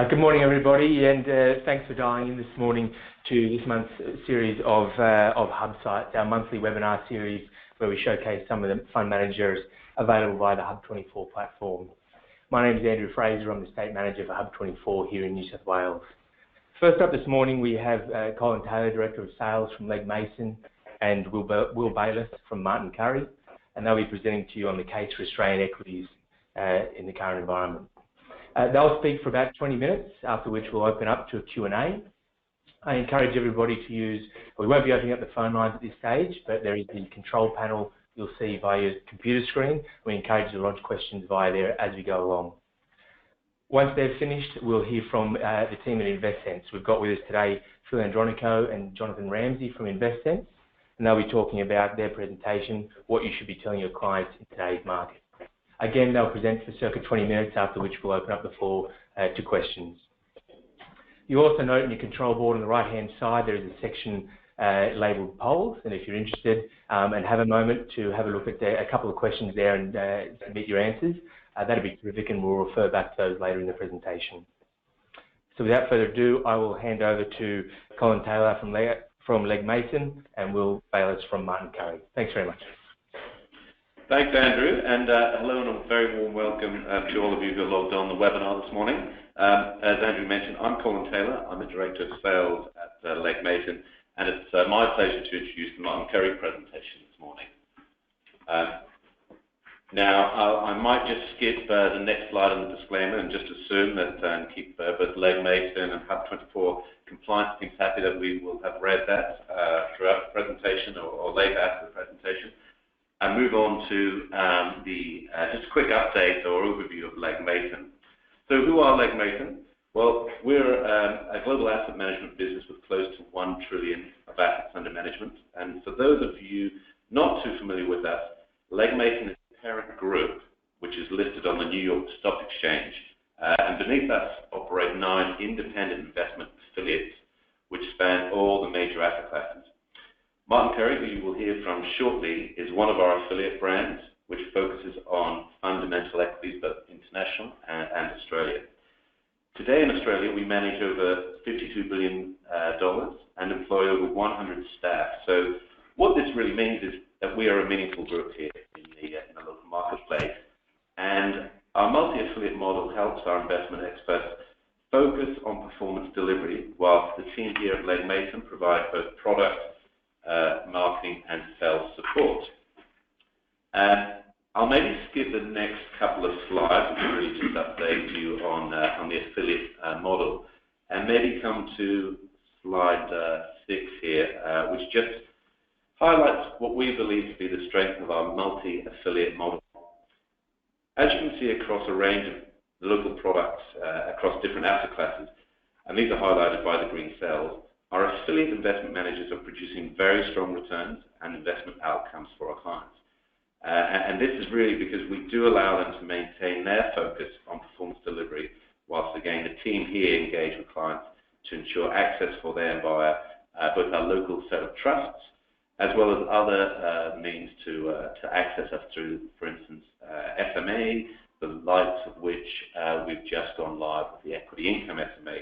Good morning, everybody, and thanks for dialing in this morning to this month's series of HUBsights, our monthly webinar series where we showcase some of the fund managers available via the HUB24 platform. My name is Andrew Fraser. I'm the State Manager for HUB24 here in New South Wales. First up this morning, we have Colin Taylor, Director of Sales from Legg Mason, and Will Bayliss from Martin Currie, and they'll be presenting to you on the case for Australian equities in the current environment. They'll speak for about 20 minutes, after which we'll open up to a Q&A. I encourage everybody to use, we won't be opening up the phone lines at this stage, but there is the control panel you'll see via your computer screen. We encourage you to lodge questions via there as we go along. Once they're finished, we'll hear from the team at InvestSense. We've got with us today Phil Andronaco and Jonathan Ramsay from InvestSense, and they'll be talking about their presentation, what you should be telling your clients in today's market. Again, they'll present for circa 20 minutes, after which we'll open up the floor to questions. You also note in your control board on the right-hand side, there is a section labelled polls, and if you're interested and have a moment to have a look at a couple of questions there and submit your answers, that'd be terrific, and we'll refer back to those later in the presentation. So without further ado, I will hand over to Colin Taylor from Legg Mason and Will Bayliss from Martin Currie. Thanks very much. Thanks, Andrew, and hello and a very warm welcome to all of you who are logged on the webinar this morning. As Andrew mentioned, I'm Colin Taylor. I'm the Director of Sales at Legg Mason, and it's my pleasure to introduce the Martin Currie presentation this morning. Now, I might just skip the next slide on the disclaimer and just assume that and keep both Legg Mason and HUB24 compliance teams happy that we will have read that throughout the presentation or late after the presentation. And move on to just a quick update or overview of Legg Mason. So who are Legg Mason? Well, we're a global asset management business with close to $1 trillion of assets under management. And for those of you not too familiar with us, Legg Mason is a parent group which is listed on the New York Stock Exchange. And beneath us operate 9 independent investment affiliates which span all the major asset classes. Martin Currie, who you will hear from shortly, is one of our affiliate brands, which focuses on fundamental equities, both international and Australia. Today in Australia, we manage over $52 billion and employ over 100 staff. So what this really means is that we are a meaningful group here in the local marketplace. And our multi-affiliate model helps our investment experts focus on performance delivery, whilst the team here at Legg Mason provide both product, marketing and sales support. I'll maybe skip the next couple of slides to really just update you on the affiliate model, and maybe come to slide 6 here, which just highlights what we believe to be the strength of our multi-affiliate model. As you can see across a range of local products across different asset classes, and these are highlighted by the green cells, our affiliate investment managers are producing very strong returns and investment outcomes for our clients. And this is really because we do allow them to maintain their focus on performance delivery, whilst again the team here engage with clients to ensure access for them via both our local set of trusts, as well as other means to access us through, for instance, SMA, the likes of which we've just gone live with the equity income SMA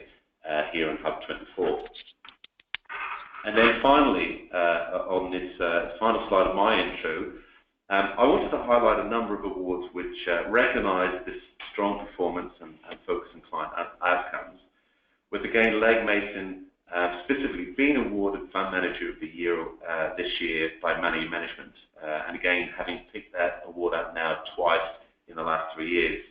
here on HUB24. And then finally, on this final slide of my intro, I wanted to highlight a number of awards which recognise this strong performance and focus on client outcomes, with again Legg Mason specifically being awarded Fund Manager of the Year this year by Money Management, and again having picked that award up now twice in the last 3 years.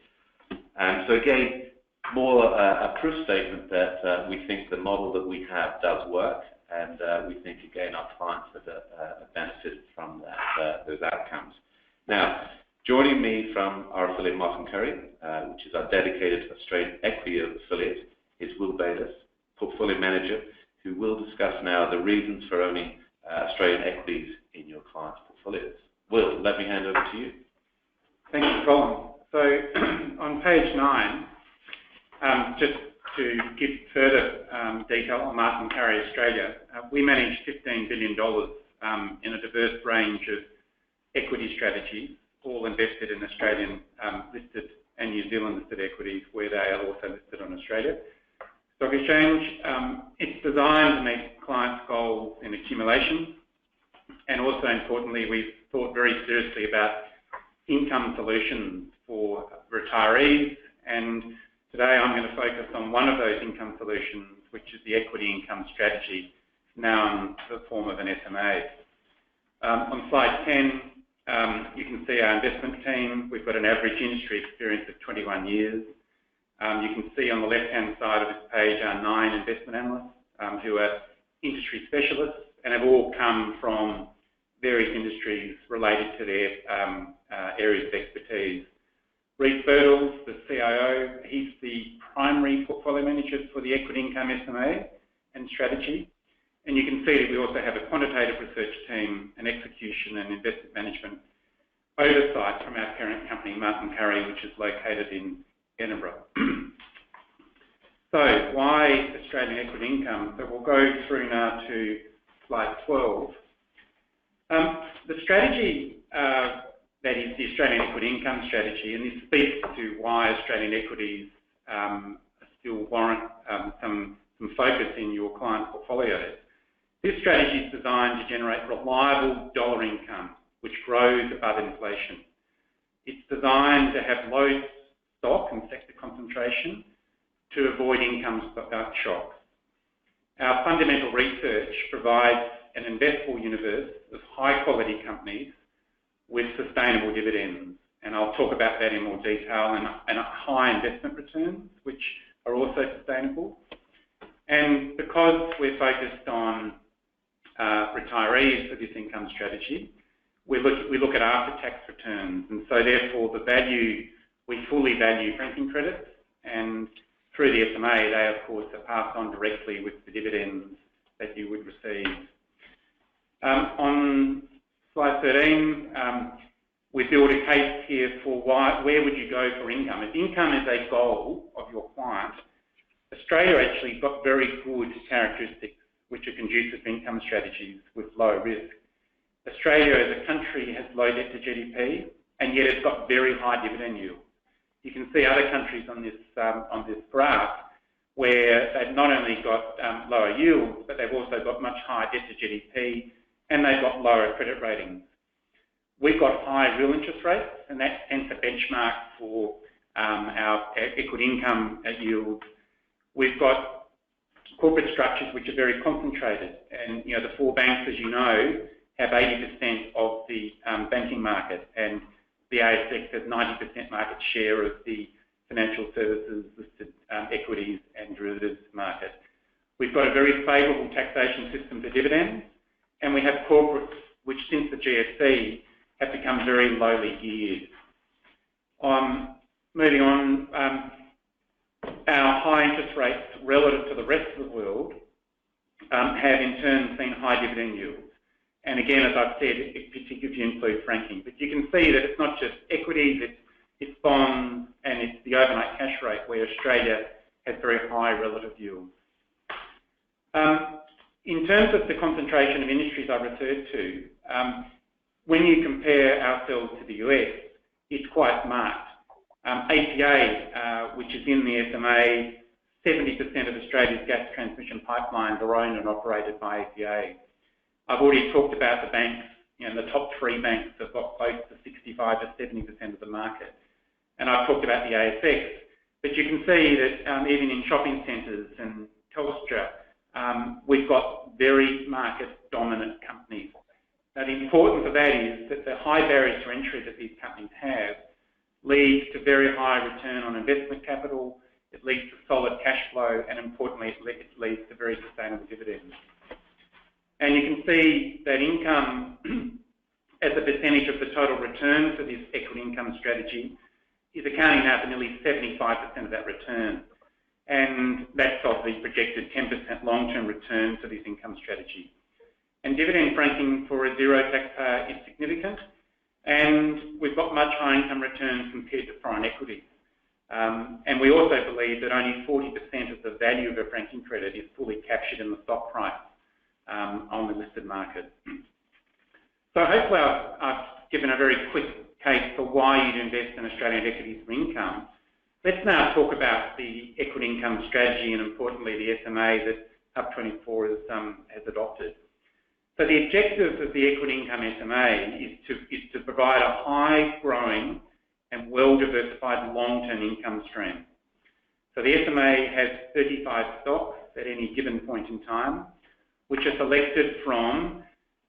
And so again, more a proof statement that we think the model that we have does work. And we think, again, our clients have benefited from those outcomes. Now, joining me from our affiliate Martin Currie, which is our dedicated Australian equity affiliate, is Will Bayliss, Portfolio Manager, who will discuss now the reasons for owning Australian equities in your clients' portfolios. Will, let me hand over to you. Thank you, Colin. So on page 9, just to give further detail on Martin Currie Australia, we manage $15 billion in a diverse range of equity strategies, all invested in Australian listed and New Zealand listed equities, where they are also listed on Australia. Stock Exchange. It's designed to meet clients' goals in accumulation, and also importantly, we've thought very seriously about income solutions for retirees, and today I'm going to focus on one of those income solutions, which is the equity income strategy, now in the form of an SMA. On slide 10, you can see our investment team. We've got an average industry experience of 21 years. You can see on the left-hand side of this page our 9 investment analysts who are industry specialists and have all come from various industries related to their areas of expertise. Reece Birtles, the CIO, he's the primary portfolio manager for the equity income SMA and strategy. And you can see that we also have a quantitative research team, an execution and investment management oversight from our parent company, Martin Currie, which is located in Edinburgh. So why Australian equity income? So we'll go through now to slide 12. The strategy that is the Australian equity income strategy, and this speaks to why Australian equities still warrant some focus in your client portfolios. This strategy is designed to generate reliable dollar income, which grows above inflation. It's designed to have low stock and sector concentration to avoid income shocks. Our fundamental research provides an investable universe of high-quality companies with sustainable dividends, and I'll talk about that in more detail, and high investment returns, which are also sustainable. And because we're focused on retirees for this income strategy, we look at after-tax returns, and so therefore we fully value franking credits, and through the SMA, they of course are passed on directly with the dividends that you would receive. On slide 13, we build a case here for where would you go for income. If income is a goal of your client, Australia actually got very good characteristics which are conducive to income strategies with low risk. Australia as a country has low debt to GDP, and yet it's got very high dividend yield. You can see other countries on this graph where they've not only got lower yields, but they've also got much higher debt to GDP, and they've got lower credit ratings. We've got high real interest rates, and that tends to benchmark for our equity income yields. We've got corporate structures which are very concentrated, and the 4 banks, as you know, have 80% of the banking market, and the ASX has 90% market share of the financial services, listed equities and derivatives market. We've got a very favourable taxation system for dividends, and we have corporates which, since the GFC, have become very lowly geared. Moving on, our high interest rates relative to the rest of the world have in turn seen high dividend yields. And again, as I've said, particularly if you include franking. But you can see that it's not just equities, it's bonds, and it's the overnight cash rate where Australia has very high relative yields. In terms of the concentration of industries I referred to, when you compare ourselves to the US, it's quite marked. APA, which is in the SMA, 70% of Australia's gas transmission pipelines are owned and operated by APA. I've already talked about the banks. The top 3 banks have got close to 65 to 70% of the market. And I've talked about the ASX. But you can see that even in shopping centres and Telstra, we've got very market-dominant companies. Now, the importance of that is that the high barriers to entry that these companies have leads to very high return on investment capital, it leads to solid cash flow, and importantly, it leads to very sustainable dividends. And you can see that income as a percentage of the total return for this equity income strategy is accounting now for nearly 75% of that return. And that's of the projected 10% long-term return for this income strategy. And dividend franking for a zero taxpayer is significant, and we've got much higher income returns compared to foreign equities. And we also believe that only 40% of the value of a franking credit is fully captured in the stock price on the listed market. So hopefully I've given a very quick case for why you'd invest in Australian equities for income. Let's now talk about the equity income strategy and, importantly, the SMA that HUB24 has adopted. So the objective of the equity income SMA is to provide a high-growing and well-diversified long-term income stream. So the SMA has 35 stocks at any given point in time, which are selected from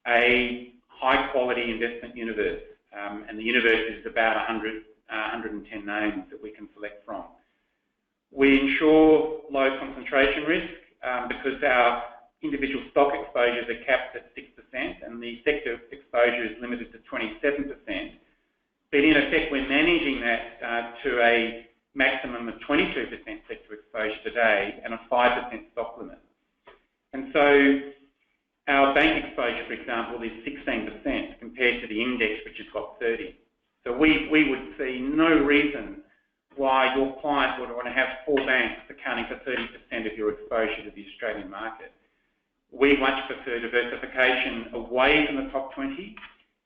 a high-quality investment universe. And the universe is about 110 names that we can select from. We ensure low concentration risk because our individual stock exposures are capped at 6% and the sector exposure is limited to 27%. But in effect, we're managing that to a maximum of 22% sector exposure today and a 5% stock limit. And so our bank exposure, for example, is 16% compared to the index, which has got 30%. So we would see no reason why your client would want to have 4 banks accounting for 30% of your exposure to the Australian market. We much prefer diversification away from the top 20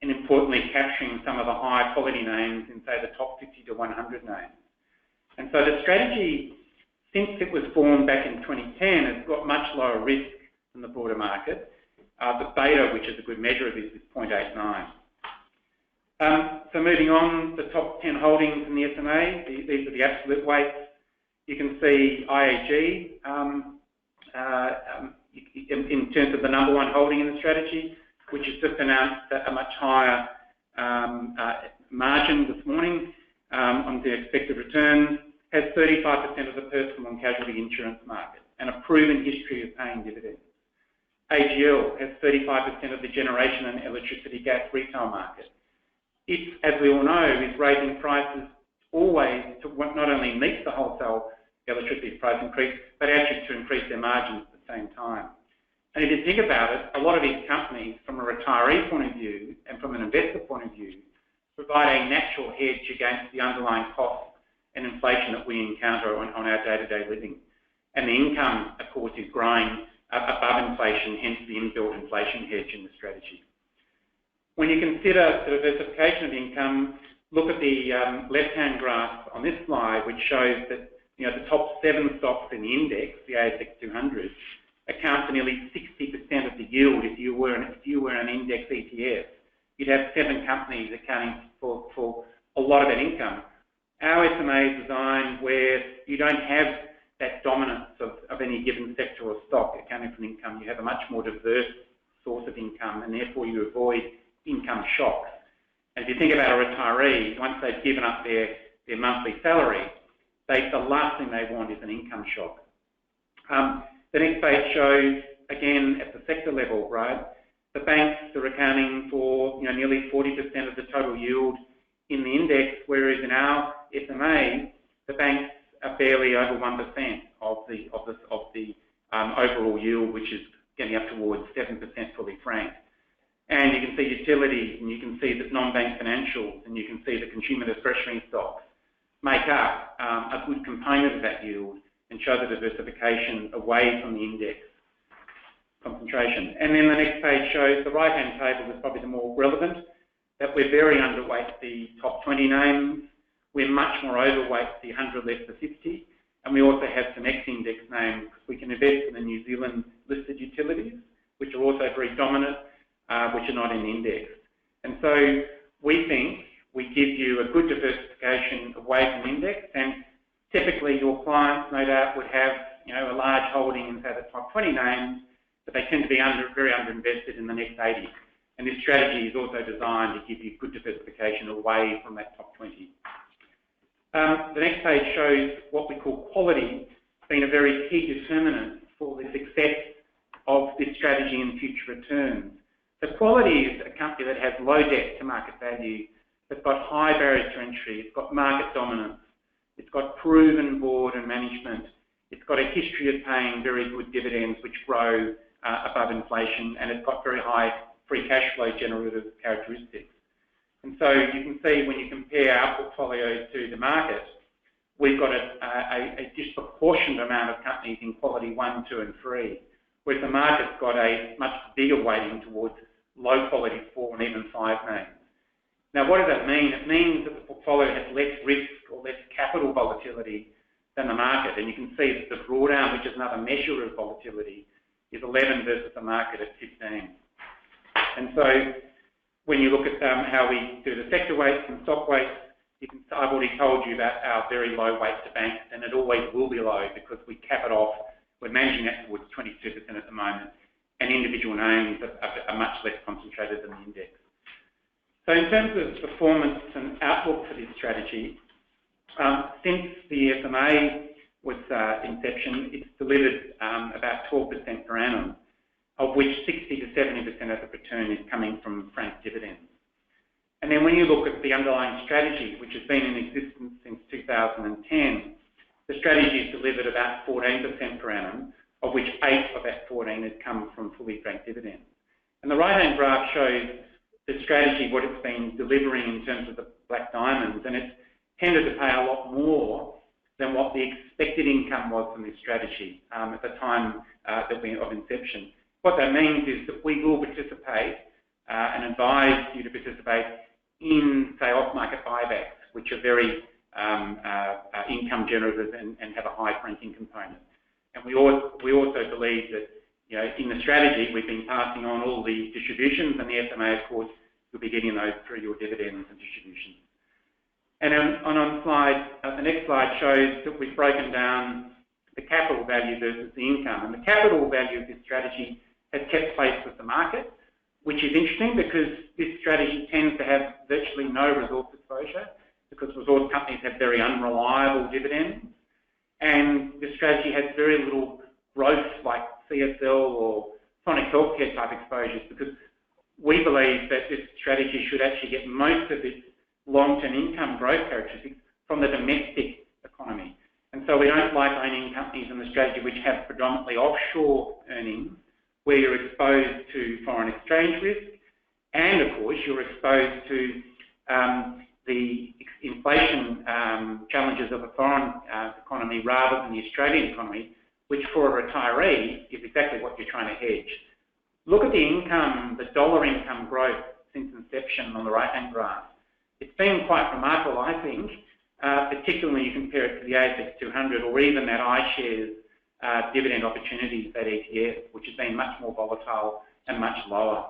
and, importantly, capturing some of the higher quality names in, say, the top 50 to 100 names. And so the strategy, since it was formed back in 2010, has got much lower risk than the broader market. The beta, which is a good measure of this, is 0.89. So moving on, the top 10 holdings in the SMA, these are the absolute weights. You can see IAG in terms of the number 1 holding in the strategy, which has just announced a much higher margin this morning on the expected returns, has 35% of the personal and casualty insurance market and a proven history of paying dividends. AGL has 35% of the generation and electricity gas retail market. It, as we all know, is raising prices always to not only meet the wholesale electricity price increase, but actually to increase their margins at the same time. And if you think about it, a lot of these companies, from a retiree point of view and from an investor point of view, provide a natural hedge against the underlying costs and inflation that we encounter on our day-to-day living. And the income, of course, is growing above inflation, hence the inbuilt inflation hedge in the strategy. When you consider the diversification of income, look at the left-hand graph on this slide, which shows that the top 7 stocks in the index, the ASX 200, account for nearly 60% of the yield. If you were an index ETF, you'd have 7 companies accounting for a lot of that income. Our SMA is designed where you don't have that dominance of any given sector or stock accounting for income. You have a much more diverse source of income, and therefore you avoid income shocks. And if you think about a retiree, once they've given up their monthly salary, the last thing they want is an income shock. The next page shows, again, at the sector level, right, the banks are accounting for nearly 40% of the total yield in the index, whereas in our SMA, the banks are barely over 1% of the overall yield, which is getting up towards 7% fully franked. And you can see utilities, and you can see that non-bank financials, and you can see the consumer discretionary stocks make up a good component of that yield and show the diversification away from the index concentration. And then the next page shows the right-hand table is probably the more relevant, that we're very underweight the top 20 names. We're much more overweight the 100 less to 50, and we also have some ex-index names because we can invest in the New Zealand listed utilities, which are also very dominant, which are not in the index. And so we think we give you a good diversification away from the index, and typically your clients, no doubt, would have a large holding in, say, the top 20 names, but they tend to be very underinvested in the next 80. And this strategy is also designed to give you good diversification away from that top 20. The next page shows what we call quality being a very key determinant for the success of this strategy and future returns. So quality is a company that has low debt to market value, that's got high barriers to entry, it's got market dominance, it's got proven board and management, it's got a history of paying very good dividends which grow above inflation, and it's got very high free cash flow generative characteristics. And so you can see when you compare our portfolio to the market, we've got a disproportionate amount of companies in quality 1, 2 and 3, whereas the market's got a much bigger weighting towards low quality 4 and even 5 names. Now what does that mean? It means that the portfolio has less risk or less capital volatility than the market. And you can see that the drawdown, which is another measure of volatility, is 11 versus the market at 15. And so when you look at how we do the sector weights and stock weights, I've already told you about our very low weight to banks, and it always will be low because we cap it off. We're managing that towards 22% at the moment, and individual names are much less concentrated than the index. So in terms of performance and outlook for this strategy, since the SMA was inception, it's delivered about 12% per annum, of which 60 to 70% of the return is coming from franked dividends. And then when you look at the underlying strategy, which has been in existence since 2010, the strategy has delivered about 14% per annum, of which 8 of that 14 has come from fully franked dividends. And the right-hand graph shows the strategy, what it's been delivering in terms of the black diamonds, and it's tended to pay a lot more than what the expected income was from this strategy at the time of inception. What that means is that we will participate and advise you to participate in, say, off-market buybacks, which are very income generative and have a high franking component. And we also believe that, you know, in the strategy, we've been passing on all the distributions, and the SMA, of course, you'll be getting those through your dividends and distributions. And on the next slide shows that we've broken down the capital value versus the income. And the capital value of this strategy has kept pace with the market, which is interesting because this strategy tends to have virtually no resource exposure because resource companies have very unreliable dividends. And the strategy has very little growth like CSL or Sonic Healthcare type exposures because we believe that this strategy should actually get most of its long-term income growth characteristics from the domestic economy. And so we don't like owning companies in the strategy which have predominantly offshore earnings, where you're exposed to foreign exchange risk, and of course you're exposed to the inflation challenges of a foreign economy rather than the Australian economy, which for a retiree is exactly what you're trying to hedge. Look at the income, the dollar income growth since inception on the right-hand graph. It's been quite remarkable, I think, particularly when you compare it to the ASX 200 or even that iShares dividend opportunities, that ETF, which has been much more volatile and much lower.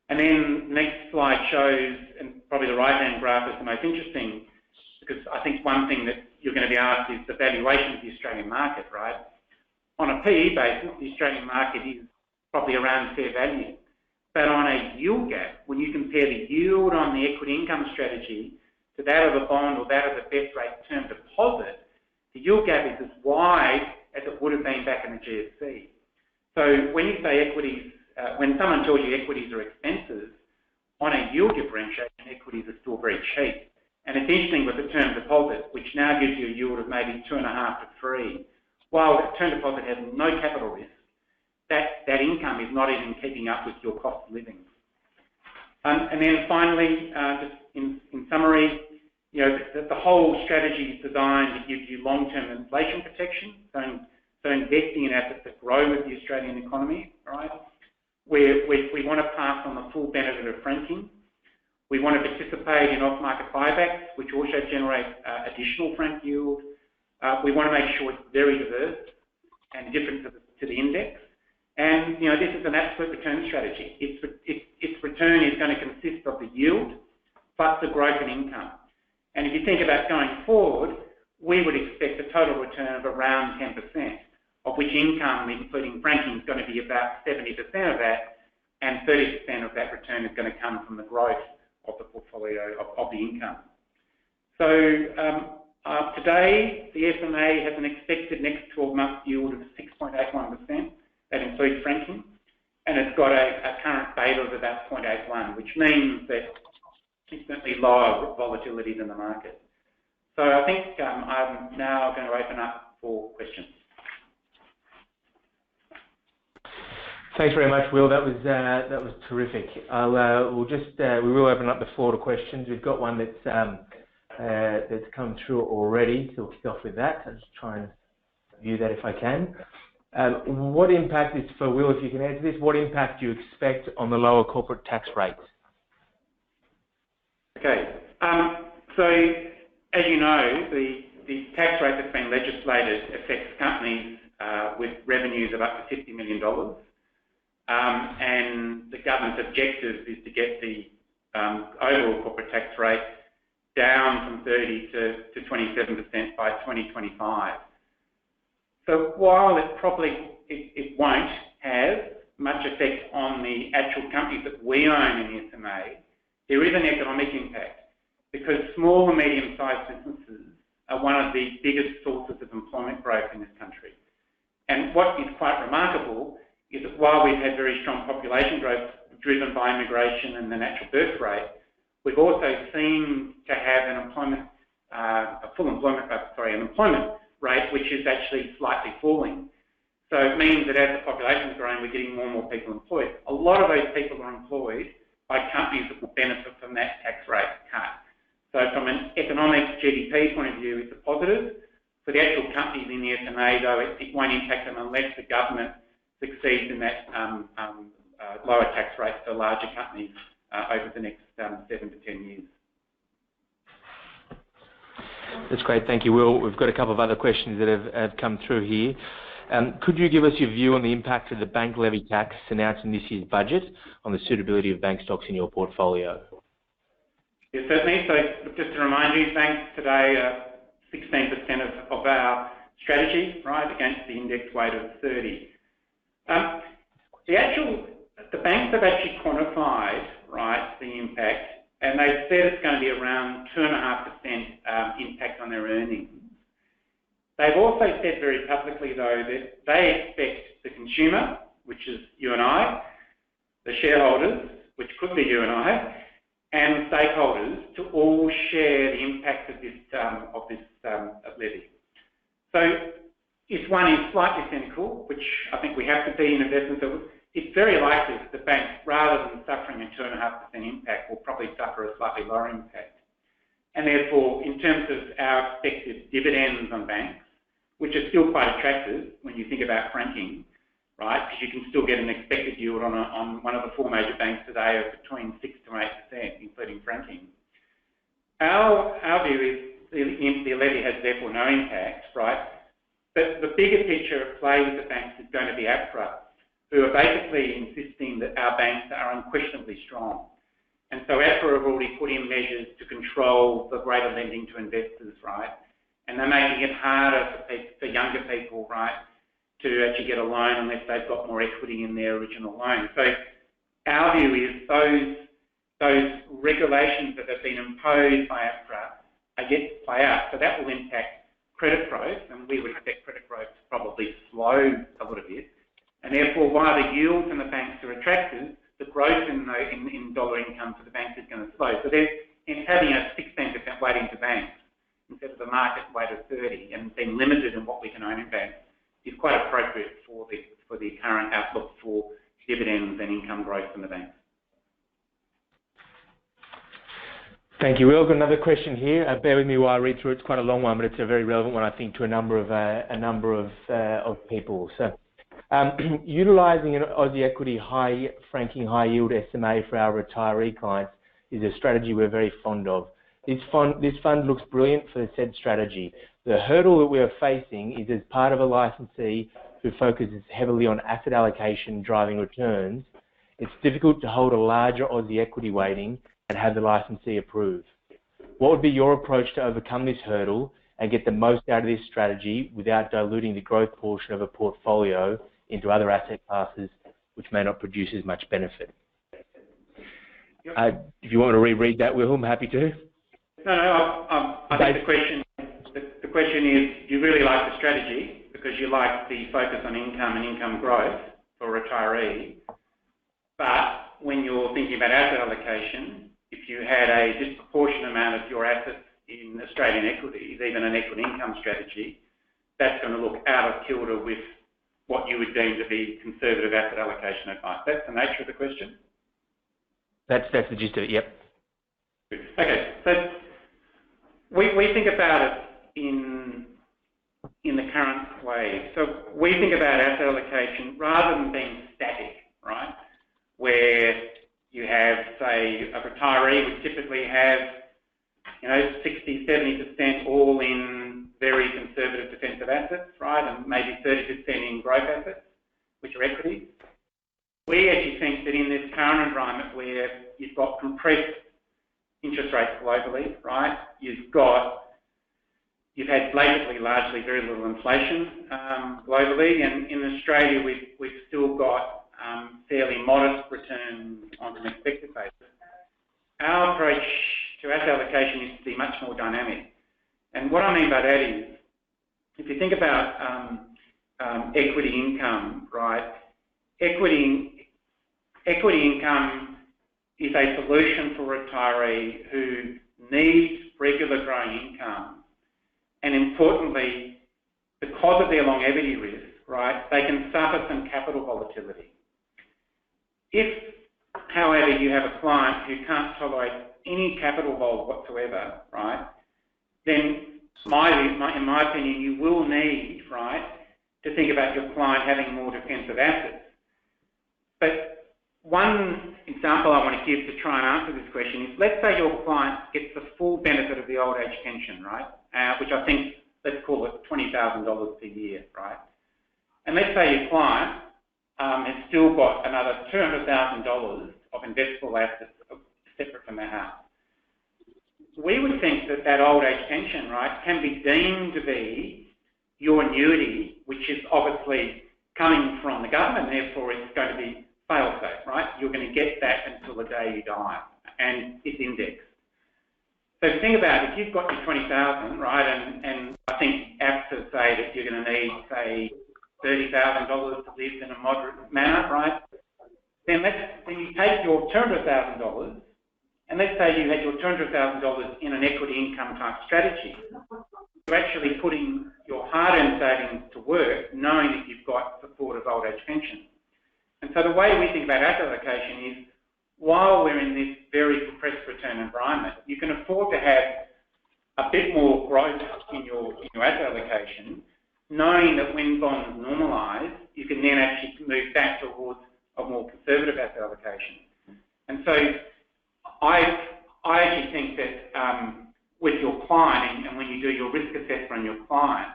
And then the next slide shows, and probably the right-hand graph is the most interesting, because I think one thing that you're going to be asked is the valuation of the Australian market, right? On a PE basis, the Australian market is probably around fair value. But on a yield gap, when you compare the yield on the equity income strategy to that of a bond or that of the best rate term deposit, the yield gap is as wide as it would have been back in the GFC. So when you say equities, when someone tells you equities are expensive, on a yield differentiation, equities are still very cheap. And it's interesting with the term deposit, which now gives you a yield of maybe 2.5 to 3. While the term deposit has no capital risk, that income is not even keeping up with your cost of living. And then finally, just in summary, you know, the whole strategy is designed to give you long-term inflation protection, so investing in assets that grow with the Australian economy, right? We want to pass on the full benefit of franking. We want to participate in off-market buybacks, which also generate additional frank yield. We want to make sure it's very diverse and different to the index. And, you know, this is an absolute return strategy. Its return is going to consist of the yield plus the growth in income. And if you think about going forward, we would expect a total return of around 10%, of which income, including franking, is going to be about 70% of that, and 30% of that return is going to come from the growth of the portfolio, of the income. So today, the SMA has an expected next 12-month yield of 6.81%. That includes franking, and it's got a current beta of about 0.81, which means that it's certainly lower volatility than the market. So I think I'm now going to open up for questions. Thanks very much, Will. That was terrific. We will open up the floor to questions. We've got one that's come through already, so we'll kick off with that. I'll just try and view that if I can. What impact is, for Will, if you can answer this, what impact do you expect on the lower corporate tax rates? Okay. So, as you know, the the tax rate that's been legislated affects companies with revenues of up to $50 million. And the government's objective is to get the overall corporate tax rate down from 30 to 27% by 2025. So while it won't have much effect on the actual companies that we own in the SMA, there is an economic impact because small and medium-sized businesses are one of the biggest sources of employment growth in this country. And what is quite remarkable is that while we've had very strong population growth driven by immigration and the natural birth rate, we've also seen to have an employment rate which is actually slightly falling. So it means that as the population is growing, we're getting more and more people employed. A lot of those people are employed by companies that will benefit from that tax rate cut. So from an economic GDP point of view, it's a positive. For the actual companies in the SMA, though, it won't impact them unless the government succeeds in that lower tax rate for larger companies over the next 7 to 10 years. That's great, thank you, Will. We've got a couple of other questions that have come through here. Could you give us your view on the impact of the bank levy tax announced in this year's budget on the suitability of bank stocks in your portfolio? Yes, certainly. So just to remind you, banks today are 16% of our strategy, right, against the index weight of 30. The banks have actually quantified, right, the impact, and they've said it's going to be around 2.5% impact on their earnings. They've also said very publicly, though, that they expect the consumer, which is you and I, the shareholders, which could be you and I, and the stakeholders to all share the impact of this levy. So if one is slightly cynical, which I think we have to be in investments, it's very likely that the bank, rather than suffering a 2.5% impact, will probably suffer a slightly lower impact. And therefore, in terms of our expected dividends on banks, which are still quite attractive when you think about franking, right? Because you can still get an expected yield on one of the 4 major banks today of between 6 to 8%, including franking. Our view is the levy has therefore no impact, right? But the bigger picture at play with the banks is going to be APRA, who are basically insisting that our banks are unquestionably strong. And so APRA have already put in measures to control the greater lending to investors, right? And they're making it harder for younger people, right, to actually get a loan unless they've got more equity in their original loan. So our view is those regulations that have been imposed by APRA are yet to play out. So that will impact credit growth, and we would expect credit growth to probably slow a little bit. And therefore, while the yields in the banks are attractive, the growth in dollar income for the banks is going to slow. So they're having a 16% weighting to banks instead of the market weight of 30 and being limited in what we can own in banks is quite appropriate for the current outlook for dividends and income growth from the banks. Thank you, Will. Got another question here. Bear with me while I read through it. It's quite a long one, but it's a very relevant one, I think, to a number of people. So, utilising an Aussie equity high franking, high yield SMA for our retiree clients is a strategy we're very fond of. This fund looks brilliant for the said strategy. The hurdle that we are facing is as part of a licensee who focuses heavily on asset allocation driving returns, it's difficult to hold a larger Aussie equity weighting and have the licensee approve. What would be your approach to overcome this hurdle and get the most out of this strategy without diluting the growth portion of a portfolio into other asset classes which may not produce as much benefit? If you want to reread that, Will, I'm happy to. No, I think the question is, do you really like the strategy because you like the focus on income and income growth for a retiree, but when you're thinking about asset allocation, if you had a disproportionate amount of your assets in Australian equities, even an equity income strategy, that's going to look out of kilter with what you would deem to be conservative asset allocation advice. That's the nature of the question? That's the gist of it, yep. Okay, so we think about it in the current way. So we think about asset allocation rather than being static, right? Where you have, say, a retiree would typically have, 60, 70% all in very current environment where you've got compressed interest rates globally, right? You've had blatantly, largely very little inflation globally, and in Australia we've still got fairly modest returns on an expected basis. Our approach to asset allocation needs to be much more dynamic, and what I mean by that is, if you think about equity income, right? Equity income is a solution for retirees who need regular growing income. And importantly, because of their longevity risk, right, they can suffer some capital volatility. If, however, you have a client who can't tolerate any capital vol whatsoever, right, then in my opinion, you will need, right, to think about your client having more defensive assets. But one example I want to give to try and answer this question is, let's say your client gets the full benefit of the old age pension, right? Which I think, let's call it $20,000 per year, right? And let's say your client has still got another $200,000 of investable assets separate from their house. We would think that that old age pension, right, can be deemed to be your annuity, which is obviously coming from the government, therefore it's going to be fail-safe, right? You're going to get that until the day you die, and it's indexed. So think about it, if you've got your 20,000, right, and I think APSA say that you're going to need, say, $30,000 to live in a moderate manner, right? Then you take your $200,000, and let's say you had your $200,000 in an equity income type strategy. You're actually putting your hard-earned savings to work, knowing that you've got support of old age pension. And so the way we think about asset allocation is, while we're in this very compressed return environment, you can afford to have a bit more growth in your asset allocation, knowing that when bonds normalise, you can then actually move back towards a more conservative asset allocation. And so I actually think that with your client, and when you do your risk assessment on your client,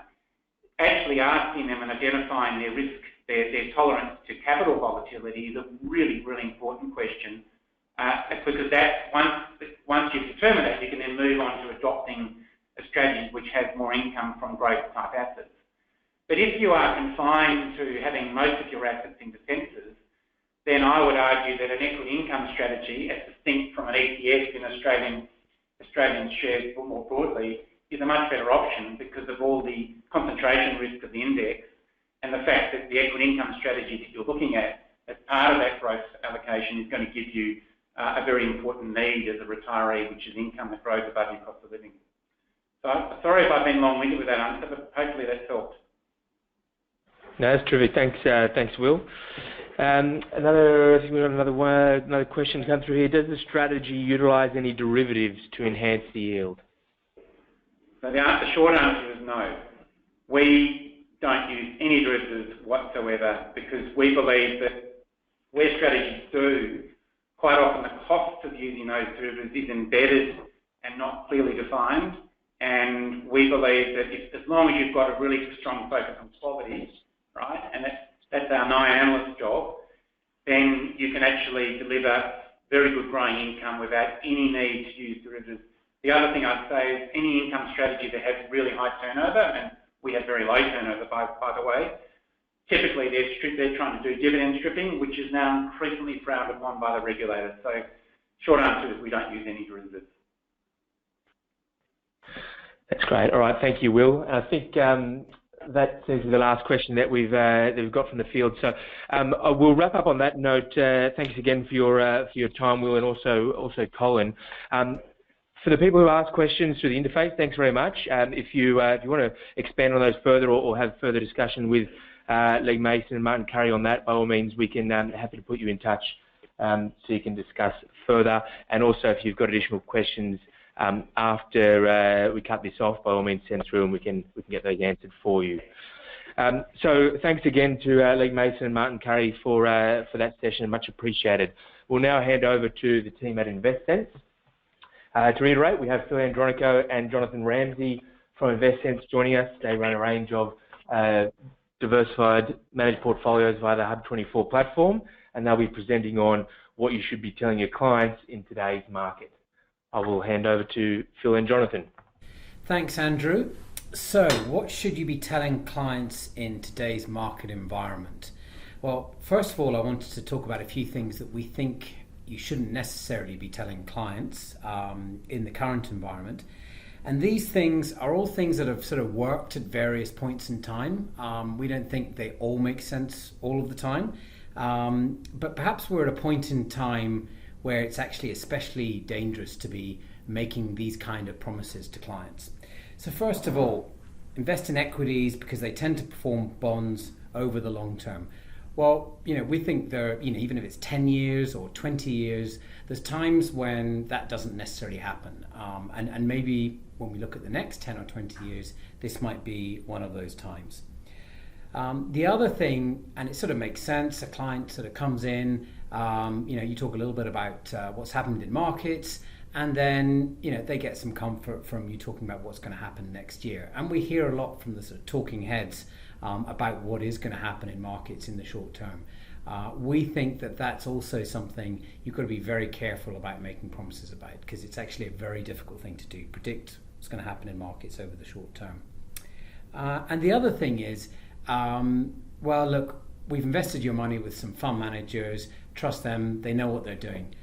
actually asking them and identifying their risk, their tolerance to capital volatility is a really, really important question, because that once you've determined that, you can then move on to adopting a strategy which has more income from growth type assets. But if you are confined to having most of your assets in defences, then I would argue that an equity income strategy, as distinct from an ETF in Australian shares more broadly, is a much better option because of all the concentration risk of the index and the fact that the equity income strategy that you're looking at as part of that growth allocation is going to give you a very important need as a retiree, which is income that grows above your cost of living. So sorry if I've been long-winded with that answer, but hopefully that's helped. No, that's terrific. Thanks, Will. I think we have another question come through here. Does the strategy utilise any derivatives to enhance the yield? So the short answer is no. We don't use any derivatives whatsoever because we believe that where strategies do, quite often the cost of using those derivatives is embedded and not clearly defined. And we believe that as long as you've got a really strong focus on quality, right, and that's our 9 analyst job, then you can actually deliver very good growing income without any need to use derivatives. The other thing I'd say is any income strategy that has really high turnover, and we have very low turnover by the way, typically they're trying to do dividend stripping, which is now increasingly frowned upon by the regulators. So short answer is we don't use any derivatives. That's great. All right, thank you, Will. I think that seems to be the last question that we've got from the field. So we'll wrap up on that note. Thanks again for your time, Will, and also Colin. For the people who ask questions through the interface, thanks very much. If you want to expand on those further or have further discussion with Lee Mason and Martin Currie on that, by all means, we can happy to put you in touch so you can discuss further. And also, if you've got additional questions after we cut this off, by all means, send through and we can get those answered for you. So thanks again to Lee Mason and Martin Currie for that session, much appreciated. We'll now hand over to the team at InvestSense. To reiterate, we have Phil Andronaco and Jonathan Ramsay from InvestSense joining us. They run a range of diversified managed portfolios via the HUB24 platform, and they'll be presenting on what you should be telling your clients in today's market. I will hand over to Phil and Jonathan. Thanks, Andrew. So, what should you be telling clients in today's market environment? Well, first of all, I wanted to talk about a few things that we think you shouldn't necessarily be telling clients in the current environment. And these things are all things that have sort of worked at various points in time. We don't think they all make sense all of the time. But perhaps we're at a point in time where it's actually especially dangerous to be making these kind of promises to clients. So first of all, invest in equities because they tend to perform bonds over the long term. Well, we think there, even if it's 10 years or 20 years, there's times when that doesn't necessarily happen. And maybe when we look at the next 10 or 20 years, this might be one of those times. The other thing, and it sort of makes sense, a client sort of comes in, you talk a little bit about what's happened in markets, and then, they get some comfort from you talking about what's going to happen next year. And we hear a lot from the sort of talking heads about what is going to happen in markets in the short term. We think that that's also something you've got to be very careful about making promises about, because it's actually a very difficult thing to do, predict what's going to happen in markets over the short term. And the other thing is, well, look, we've invested your money with some fund managers, trust them, they know what they're doing.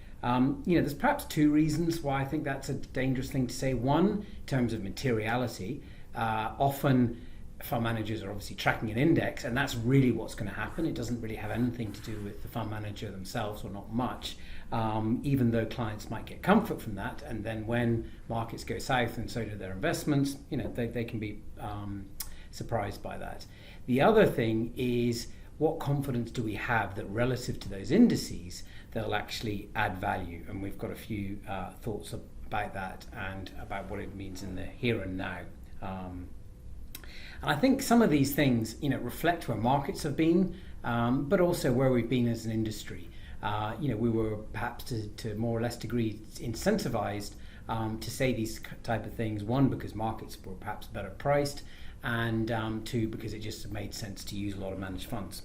There's perhaps two reasons why I think that's a dangerous thing to say. One, in terms of materiality, often fund managers are obviously tracking an index, and that's really what's going to happen. It doesn't really have anything to do with the fund manager themselves, or not much, even though clients might get comfort from that. And then when markets go south, and so do their investments, they can be surprised by that. The other thing is, what confidence do we have that relative to those indices, they'll actually add value? And we've got a few thoughts about that and about what it means in the here and now. And I think some of these things, reflect where markets have been, but also where we've been as an industry. We were perhaps to more or less degree incentivized to say these type of things. One, because markets were perhaps better priced, and two, because it just made sense to use a lot of managed funds.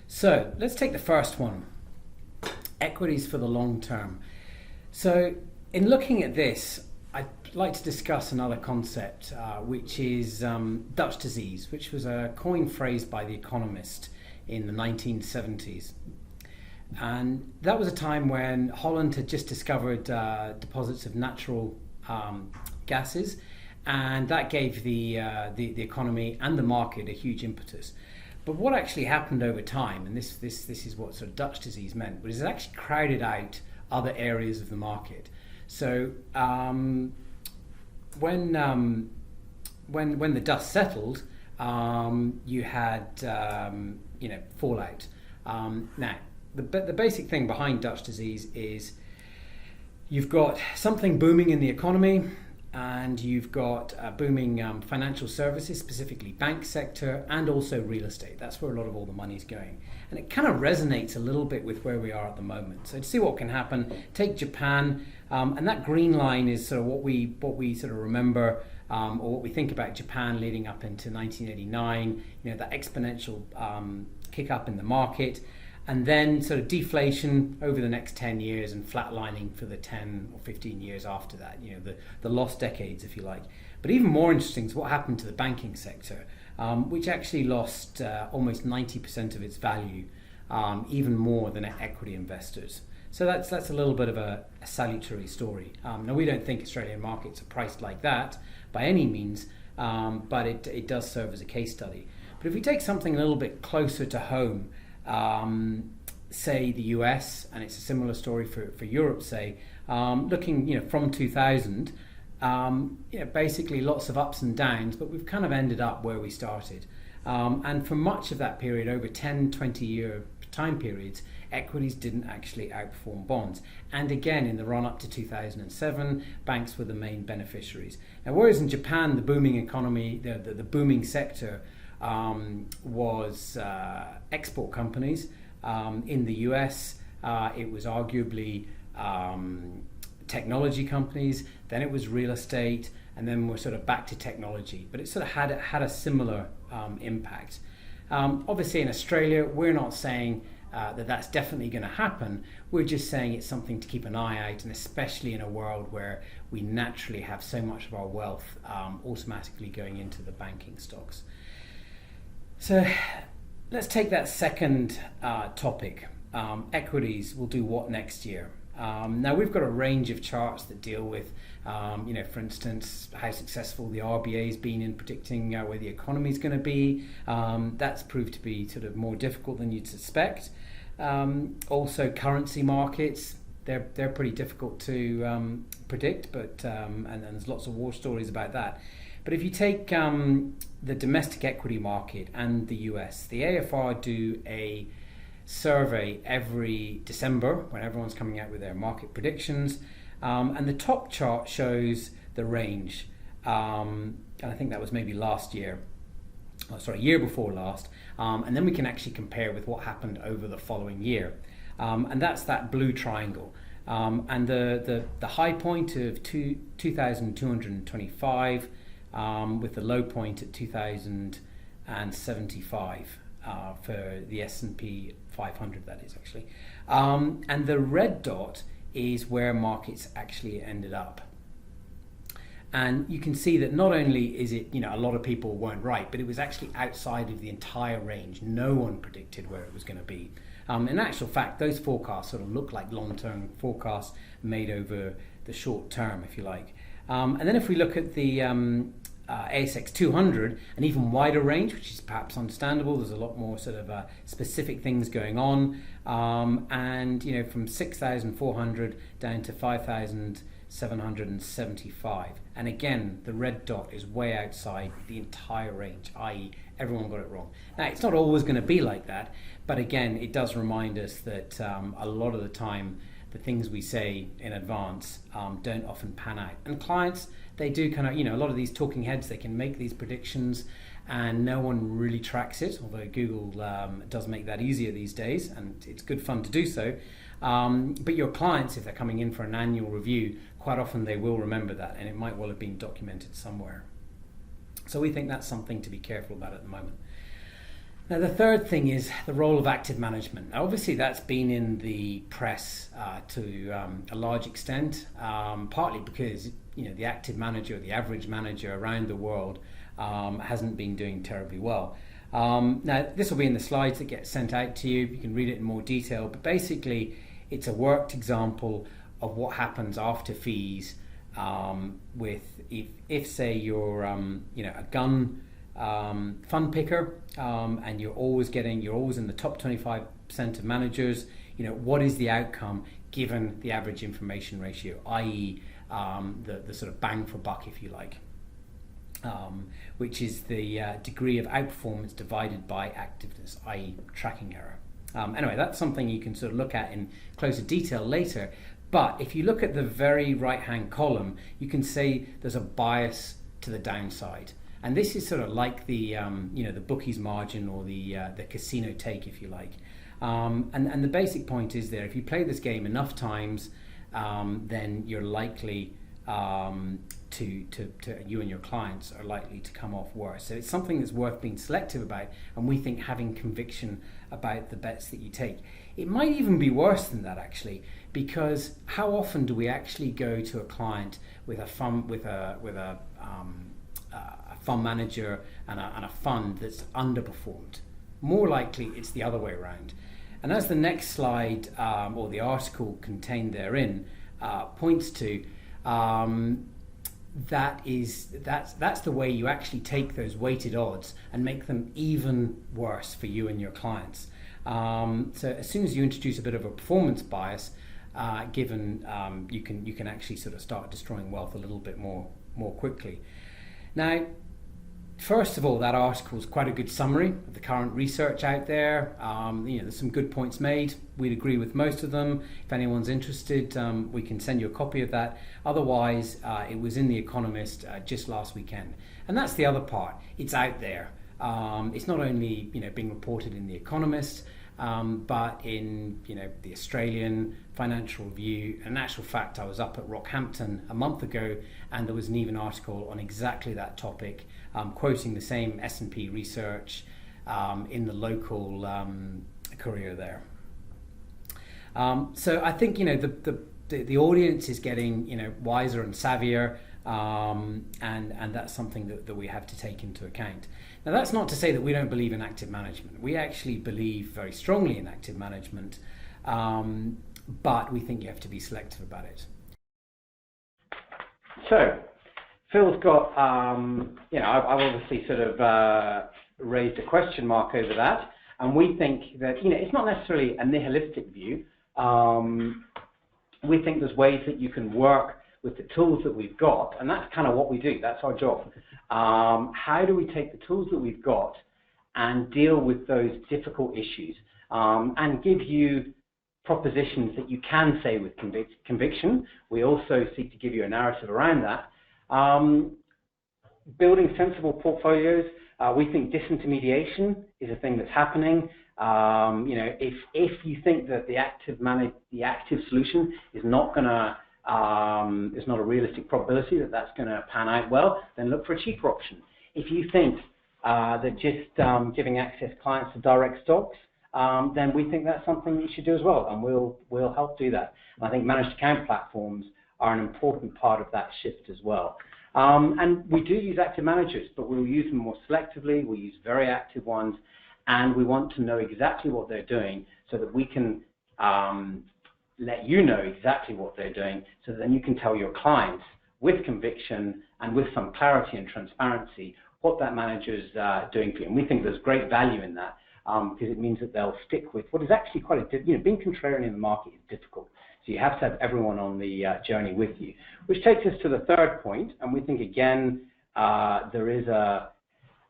So let's take the first one, equities for the long term. So in looking at this, I'd like to discuss another concept, which is Dutch disease, which was a coined phrase by The Economist in the 1970s. And that was a time when Holland had just discovered deposits of natural gases, and that gave the economy and the market a huge impetus. But what actually happened over time, and this is what sort of Dutch disease meant, was it actually crowded out other areas of the market. So when the dust settled, you had fallout. Now the basic thing behind Dutch disease is you've got something booming in the economy, and you've got booming financial services, specifically bank sector, and also real estate. That's where a lot of all the money's going. And it kind of resonates a little bit with where we are at the moment. So to see what can happen, take Japan, and that green line is sort of what we sort of remember, or what we think about Japan leading up into 1989, that exponential kick up in the market, and then sort of deflation over the next 10 years and flatlining for the 10 or 15 years after that, the lost decades, if you like. But even more interesting is what happened to the banking sector, which actually lost almost 90% of its value, even more than equity investors. So that's a little bit of a salutary story. Now, we don't think Australian markets are priced like that by any means, but it does serve as a case study. But if we take something a little bit closer to home, say the US, and it's a similar story for Europe, say, looking from 2000, basically lots of ups and downs, but we've kind of ended up where we started. And for much of that period, over 10, 20-year time periods, equities didn't actually outperform bonds. And again, in the run-up to 2007, banks were the main beneficiaries. Now, whereas in Japan, the booming economy, the booming sector was export companies. In the US, it was arguably technology companies, then it was real estate, and then we're sort of back to technology. But it sort of had a similar impact. Obviously in Australia, we're not saying that's definitely going to happen. We're just saying it's something to keep an eye out, and especially in a world where we naturally have so much of our wealth automatically going into the banking stocks. So let's take that second topic. Equities will do what next year? Now we've got a range of charts that deal with, for instance, how successful the RBA has been in predicting where the economy is going to be. That's proved to be sort of more difficult than you'd suspect. Also, currency markets, they're pretty difficult to predict, but and there's lots of war stories about that. But if you take the domestic equity market and the US, the AFR do a survey every December when everyone's coming out with their market predictions, and the top chart shows the range, and I think that was maybe year before last, and then we can actually compare with what happened over the following year, and that's that blue triangle, and the high point of 2,225 with the low point at 2,075 for the S&P 500, that is actually. And the red dot is where markets actually ended up. And you can see that not only is it, a lot of people weren't right, but it was actually outside of the entire range. No one predicted where it was going to be. In actual fact, those forecasts sort of look like long-term forecasts made over the short term, if you like. And then if we look at the ASX 200, an even wider range, which is perhaps understandable. There's a lot more sort of specific things going on, and from 6,400 down to 5,775. And again, the red dot is way outside the entire range, i.e., everyone got it wrong. Now, it's not always going to be like that, but again, it does remind us that a lot of the time, the things we say in advance don't often pan out. And clients, they do kind of, a lot of these talking heads, they can make these predictions and no one really tracks it, although Google does make that easier these days, and it's good fun to do so. But your clients, if they're coming in for an annual review, quite often they will remember that, and it might well have been documented somewhere. So we think that's something to be careful about at the moment. Now, the third thing is the role of active management. Now, obviously, that's been in the press to a large extent, partly because the active manager, or the average manager around the world, hasn't been doing terribly well. Now, this will be in the slides that get sent out to you. You can read it in more detail, but basically, it's a worked example of what happens after fees with if say you're a gun fund picker, and you're always in the top 25% of managers. What is the outcome given the average information ratio, i.e. the sort of bang for buck, if you like, which is the degree of outperformance divided by activeness, i.e. tracking error. Anyway, that's something you can sort of look at in closer detail later. But if you look at the very right-hand column, you can say there's a bias to the downside. And this is sort of like the the bookies margin, or the casino take, if you like. And the basic point is there, if you play this game enough times, then you're likely to you and your clients are likely to come off worse. So it's something that's worth being selective about, and we think having conviction about the bets that you take. It might even be worse than that, actually, because how often do we actually go to a client with a fund fund manager and a fund that's underperformed? More likely it's the other way around. And as the next slide, or the article contained therein, points to, that's the way you actually take those weighted odds and make them even worse for you and your clients. So as soon as you introduce a bit of a performance bias, you can actually sort of start destroying wealth a little bit more quickly. Now, first of all, that article is quite a good summary of the current research out there. There's some good points made. We'd agree with most of them. If anyone's interested, we can send you a copy of that. Otherwise, it was in The Economist just last weekend. And that's the other part. It's out there. It's not only being reported in The Economist, but in the Australian Financial Review. In actual fact, I was up at Rockhampton a month ago, and there was an even article on exactly that topic, quoting the same S&P research in the local courier there. So I think the audience is getting wiser and savvier, and that's something that we have to take into account. Now, that's not to say that we don't believe in active management. We actually believe very strongly in active management, but we think you have to be selective about it. So, Phil's got, I've obviously sort of raised a question mark over that, and we think that, it's not necessarily a nihilistic view. We think there's ways that you can work with the tools that we've got, and that's kind of what we do. That's our job. How do we take the tools that we've got and deal with those difficult issues, and give you propositions that you can say with conviction? We also seek to give you a narrative around that. Building sensible portfolios. We think disintermediation is a thing that's happening. If you think that the active solution is not a realistic probability that that's going to pan out well, then look for a cheaper option. If you think that just giving access clients to direct stocks, then we think that's something you should do as well, and we'll help do that. And I think managed account platforms are an important part of that shift as well. And we do use active managers, but we'll use them more selectively. We'll use very active ones, and we want to know exactly what they're doing so that we can let you know exactly what they're doing, so that then you can tell your clients with conviction and with some clarity and transparency what that manager's doing for you. And we think there's great value in that, because it means that they'll stick with what is actually quite being contrarian in the market is difficult. So you have to have everyone on the journey with you, which takes us to the third point. And we think, again, there is a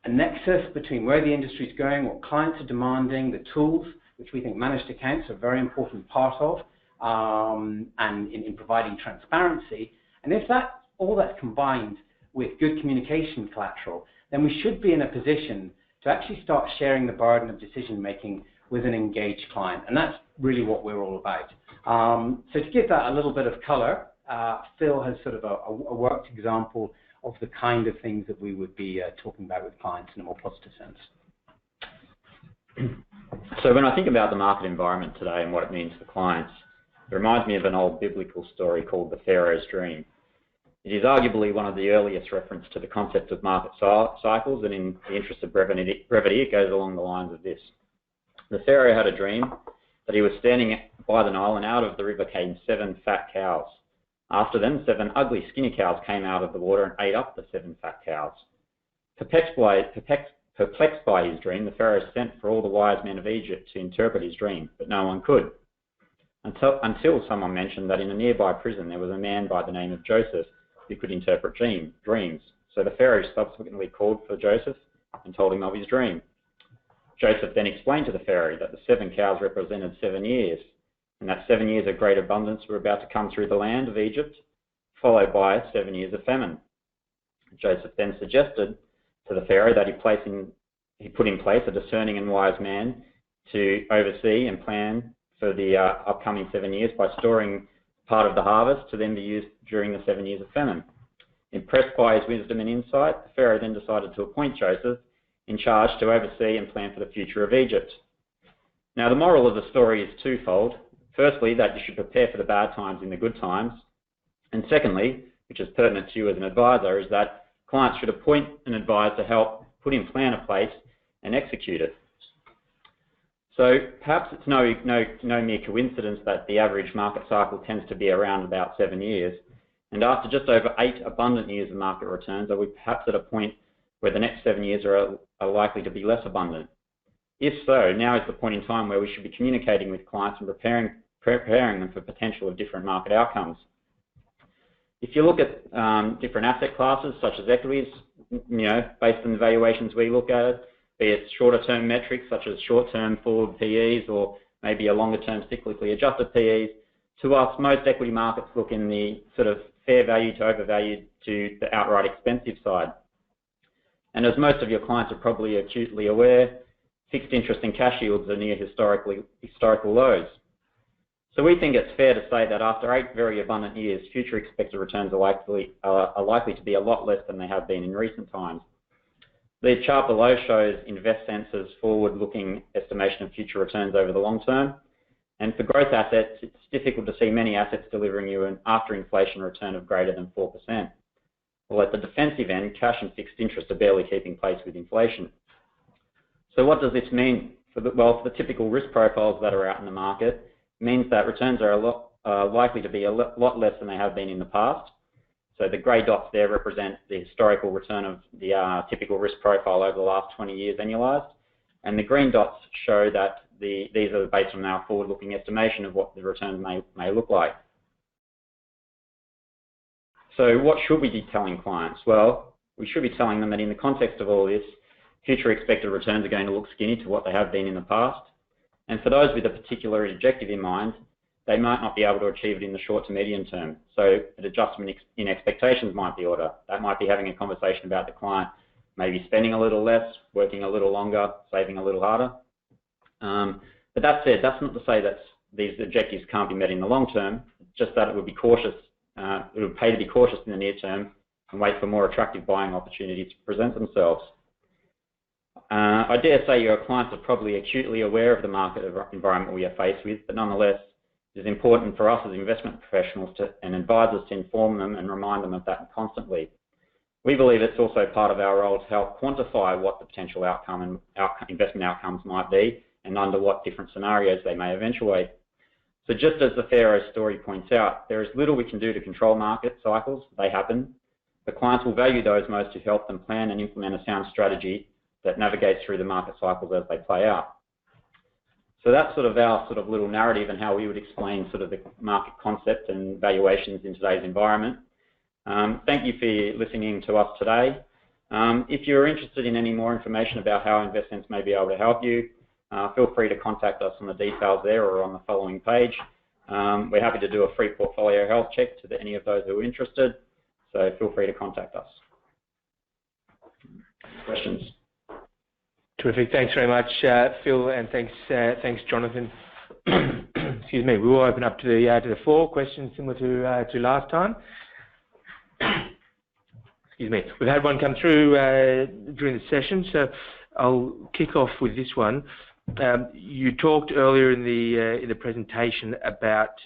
nexus between where the industry is going, what clients are demanding, the tools, which we think managed accounts are a very important part of, and in providing transparency. And if all that's combined with good communication collateral, then we should be in a position to actually start sharing the burden of decision making with an engaged client. And that's really what we're all about. So to give that a little bit of color, Phil has sort of a worked example of the kind of things that we would be talking about with clients in a more positive sense. So when I think about the market environment today and what it means for clients, it reminds me of an old biblical story called the Pharaoh's Dream. It is arguably one of the earliest reference to the concept of market cycles, and in the interest of brevity, it goes along the lines of this. The Pharaoh had a dream that he was standing by the Nile, and out of the river came 7 fat cows. After them, 7 ugly, skinny cows came out of the water and ate up the 7 fat cows. Perplexed by his dream, the Pharaoh sent for all the wise men of Egypt to interpret his dream, but no one could. Until someone mentioned that in a nearby prison there was a man by the name of Joseph who could interpret dreams. So the Pharaoh subsequently called for Joseph and told him of his dream. Joseph then explained to the Pharaoh that the 7 cows represented 7 years, and that 7 years of great abundance were about to come through the land of Egypt, followed by 7 years of famine. Joseph then suggested to the Pharaoh that he put in place a discerning and wise man to oversee and plan for the upcoming 7 years by storing part of the harvest to then be used during the 7 years of famine. Impressed by his wisdom and insight, the Pharaoh then decided to appoint Joseph in charge to oversee and plan for the future of Egypt. Now, the moral of the story is twofold. Firstly, that you should prepare for the bad times in the good times. And secondly, which is pertinent to you as an advisor, is that clients should appoint an advisor to help put in plan a place and execute it. So perhaps it's no mere coincidence that the average market cycle tends to be around about 7 years. And after just over 8 abundant years of market returns, are we perhaps at a point where the next 7 years are likely to be less abundant? If so, now is the point in time where we should be communicating with clients and preparing them for potential of different market outcomes. If you look at different asset classes, such as equities, based on the valuations we look at, be it shorter-term metrics such as short-term forward PEs or maybe a longer-term cyclically adjusted PEs, to us, most equity markets look in the sort of fair value to overvalued to the outright expensive side. And as most of your clients are probably acutely aware, fixed interest and cash yields are near historical lows. So we think it's fair to say that after 8 very abundant years, future expected returns are likely to be a lot less than they have been in recent times. The chart below shows InvestSense's forward-looking estimation of future returns over the long term. And for growth assets, it's difficult to see many assets delivering you an after-inflation return of greater than 4%. Well, at the defensive end, cash and fixed interest are barely keeping pace with inflation. So what does this mean? For the typical risk profiles that are out in the market, it means that returns are likely to be a lot less than they have been in the past. So the grey dots there represent the historical return of the typical risk profile over the last 20 years annualised. And the green dots show that these are based on our forward-looking estimation of what the returns may look like. So what should we be telling clients? Well, we should be telling them that in the context of all this, future expected returns are going to look skinny to what they have been in the past. And for those with a particular objective in mind, they might not be able to achieve it in the short to medium term. So an adjustment in expectations might be order. That might be having a conversation about the client maybe spending a little less, working a little longer, saving a little harder. But that said, that's not to say that these objectives can't be met in the long term, just that it would be cautious. It would pay to be cautious in the near term and wait for more attractive buying opportunities to present themselves. I dare say your clients are probably acutely aware of the market environment we are faced with, but nonetheless, it is important for us as investment professionals and advisors to inform them and remind them of that constantly. We believe it's also part of our role to help quantify what the potential outcome and investment outcomes might be and under what different scenarios they may eventuate. So just as the Pharaoh story points out, there is little we can do to control market cycles. They happen. The clients will value those most who help them plan and implement a sound strategy that navigates through the market cycles as they play out. So that's sort of our little narrative and how we would explain sort of the market concept and valuations in today's environment. Thank you for listening to us today. If you're interested in any more information about how InvestSense may be able to help you, feel free to contact us on the details there or on the following page. We're happy to do a free portfolio health check to any of those who are interested, so feel free to contact us. Questions? Terrific. Thanks very much, Phil, and thanks, Jonathan. Excuse me. We will open up to the floor. Questions similar to last time. Excuse me. We've had one come through during the session, so I'll kick off with this one. You talked earlier in the presentation about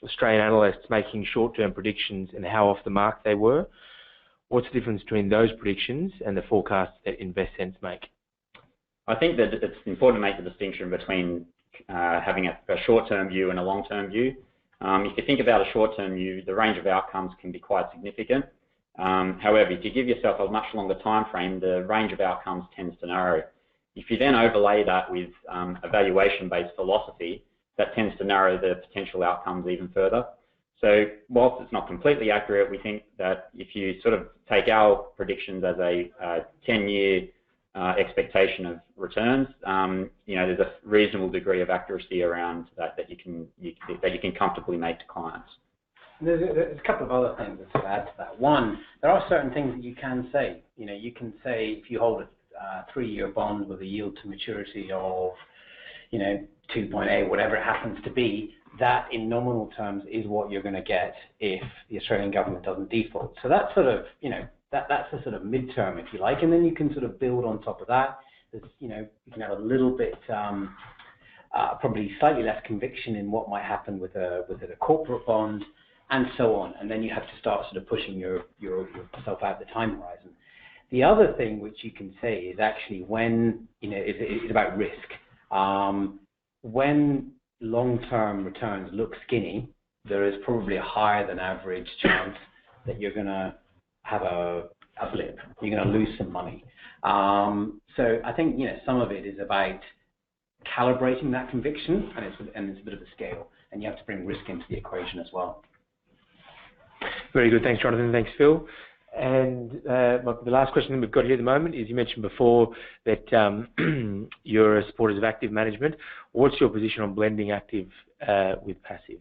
Australian analysts making short-term predictions and how off the mark they were. What's the difference between those predictions and the forecasts that InvestSense make? I think that it's important to make the distinction between having a short-term view and a long-term view. If you think about a short-term view, the range of outcomes can be quite significant. However, if you give yourself a much longer time frame, the range of outcomes tends to narrow. If you then overlay that with a valuation-based philosophy, that tends to narrow the potential outcomes even further. So whilst it's not completely accurate, we think that if you sort of take our predictions as a 10-year expectation of returns, there's a reasonable degree of accuracy around that you can comfortably make to clients. There's a couple of other things to add to that. One, there are certain things that you can say. You can say if you hold a 3-year bond with a yield to maturity of 2.8, whatever it happens to be, that in nominal terms is what you're going to get if the Australian government doesn't default. So that's sort of, that's a sort of midterm, if you like, and then you can sort of build on top of that. There's, you can have a little bit, probably slightly less conviction in what might happen with a corporate bond, and so on. And then you have to start sort of pushing yourself out the time horizon. The other thing which you can say is actually when, it's about risk. When long-term returns look skinny, there is probably a higher than average chance that you're going to have a blip. You're going to lose some money. So I think some of it is about calibrating that conviction, and it's a bit of a scale, and you have to bring risk into the equation as well. Very good. Thanks, Jonathan. Thanks, Phil. And the last question that we've got here at the moment is, you mentioned before that you're a supporter of active management. What's your position on blending active with passive?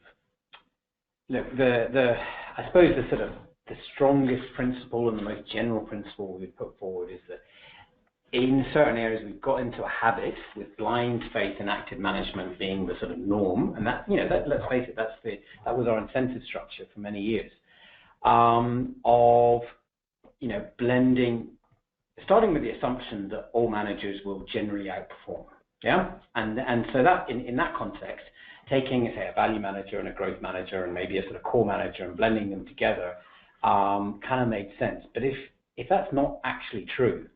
Look, I suppose the strongest principle and the most general principle we that put forward is that in certain areas we've got into a habit with blind faith in active management being the sort of norm, and that let's face it, that was our incentive structure for many years. Of blending, starting with the assumption that all managers will generally outperform. Yeah, and so that in that context, taking, say, a value manager and a growth manager and maybe a sort of core manager and blending them together kind of made sense. But if that's not actually true,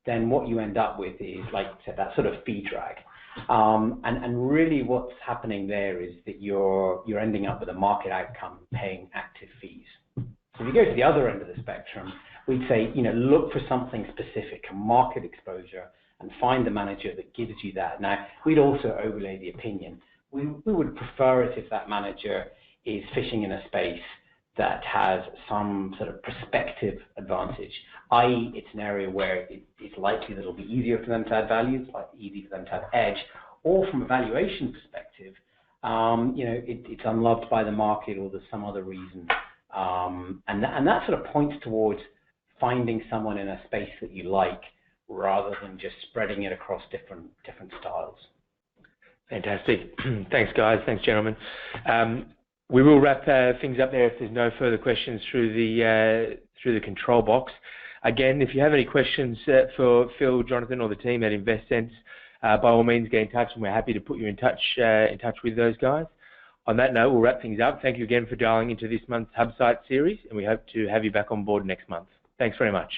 then what you end up with is, like I said, that sort of fee drag. And really what's happening there is that you're ending up with a market outcome paying active fees. So if you go to the other end of the spectrum, we'd say, look for something specific, a market exposure, and find the manager that gives you that. Now, we'd also overlay the opinion. We would prefer it if that manager is fishing in a space that has some sort of prospective advantage, i.e. it's an area where it's likely that it'll be easier for them to add value, it's likely easy for them to have edge, or from a valuation perspective, it's unloved by the market or there's some other reason. And that sort of points towards finding someone in a space that you like rather than just spreading it across different styles. Fantastic. Thanks, guys. Thanks, gentlemen. We will wrap things up there if there's no further questions through the control box. Again, if you have any questions for Phil, Jonathan, or the team at InvestSense, by all means get in touch, and we're happy to put you in touch with those guys. On that note, we'll wrap things up. Thank you again for dialing into this month's HUBsights series, and we hope to have you back on board next month. Thanks very much.